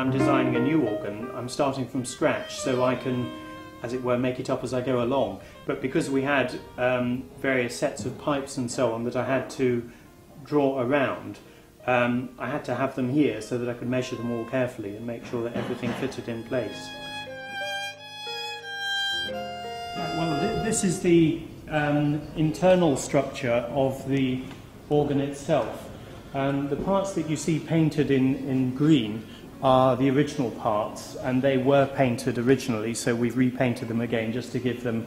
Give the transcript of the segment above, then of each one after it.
I'm designing a new organ, I'm starting from scratch, so I can, as it were, make it up as I go along. But because we had various sets of pipes and so on that I had to draw around, I had to have them here so that I could measure them all carefully and make sure that everything fitted in place. Well, this is the internal structure of the organ itself. The parts that you see painted in green are the original parts, and they were painted originally, so we've repainted them again just to give them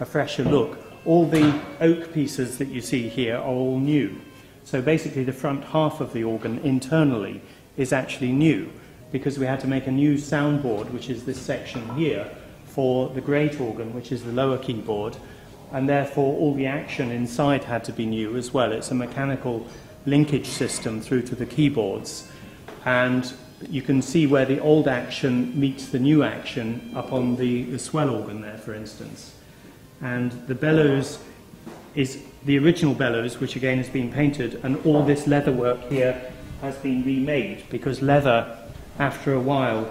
a fresher look. All the oak pieces that you see here are all new. So basically the front half of the organ internally is actually new, because we had to make a new soundboard, which is this section here, for the great organ, which is the lower keyboard, and therefore all the action inside had to be new as well. It's a mechanical linkage system through to the keyboards, and you can see where the old action meets the new action up on the swell organ there, for instance. And the bellows is the original bellows, which again has been painted, and all this leather work here has been remade, because leather after a while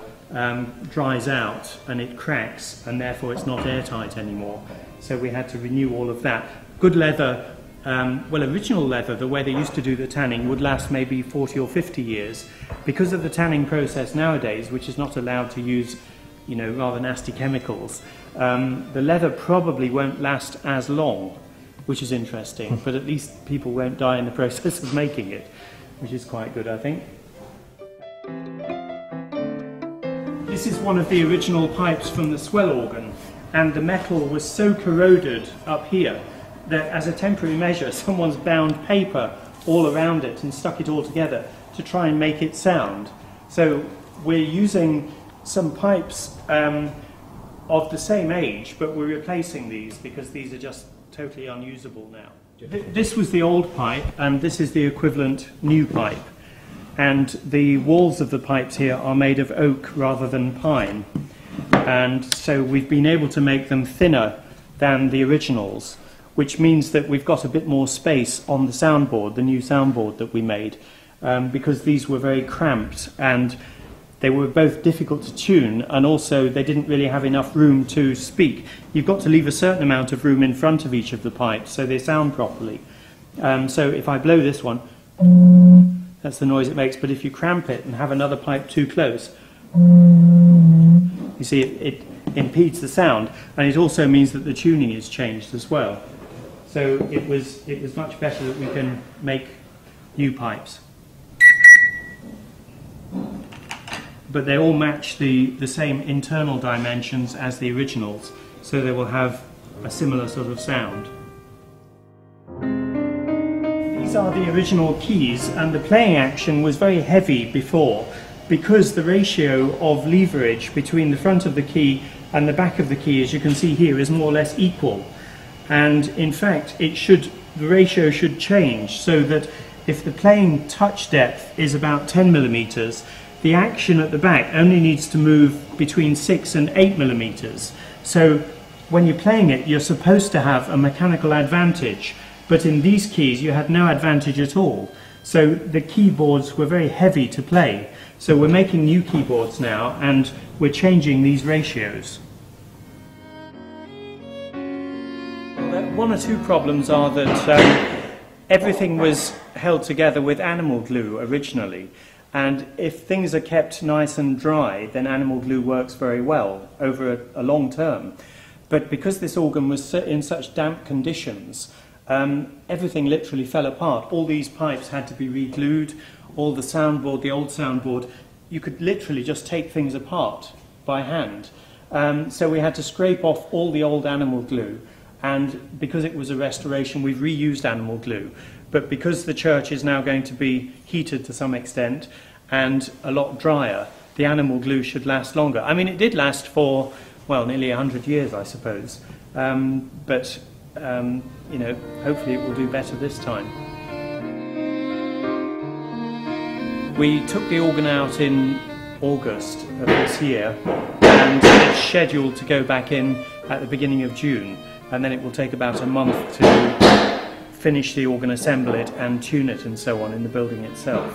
dries out and it cracks, and therefore it's not airtight anymore. So we had to renew all of that. Good leather, well, original leather, the way they used to do the tanning, would last maybe 40 or 50 years. Because of the tanning process nowadays, which is not allowed to use, you know, rather nasty chemicals, the leather probably won't last as long, which is interesting, but at least people won't die in the process of making it, which is quite good, I think. This is one of the original pipes from the swell organ, and the metal was so corroded up here that as a temporary measure someone's bound paper all around it and stuck it all together to try and make it sound. So we're using some pipes of the same age, but we're replacing these because these are just totally unusable now. This was the old pipe, and this is the equivalent new pipe. And the walls of the pipes here are made of oak rather than pine. And so we've been able to make them thinner than the originals, which means that we've got a bit more space on the soundboard, the new soundboard that we made, because these were very cramped and they were both difficult to tune, and also they didn't really have enough room to speak. You've got to leave a certain amount of room in front of each of the pipes so they sound properly. So if I blow this one, that's the noise it makes, but if you cramp it and have another pipe too close, you see it impedes the sound, and it also means that the tuning is changed as well. So it was much better that we can make new pipes. But they all match the same internal dimensions as the originals, so they will have a similar sort of sound. These are the original keys, and the playing action was very heavy before, because the ratio of leverage between the front of the key and the back of the key, as you can see here, is more or less equal. And in fact, the ratio should change, so that if the playing touch depth is about 10 millimeters, the action at the back only needs to move between 6 and 8 millimeters. So when you're playing it, you're supposed to have a mechanical advantage, but in these keys you had no advantage at all. So the keyboards were very heavy to play. So we're making new keyboards now, and we're changing these ratios. One or two problems are that everything was held together with animal glue originally. And if things are kept nice and dry, then animal glue works very well over a long term. But because this organ was in such damp conditions, everything literally fell apart. All these pipes had to be re-glued, all the soundboard, the old soundboard, you could literally just take things apart by hand. So we had to scrape off all the old animal glue, and because it was a restoration, we've reused animal glue. But because the church is now going to be heated to some extent and a lot drier, the animal glue should last longer. I mean, it did last for, well, nearly 100 years, I suppose. But you know, hopefully it will do better this time. We took the organ out in August of this year, and it's scheduled to go back in at the beginning of June, and then it will take about a month to finish the organ, assemble it and tune it and so on in the building itself.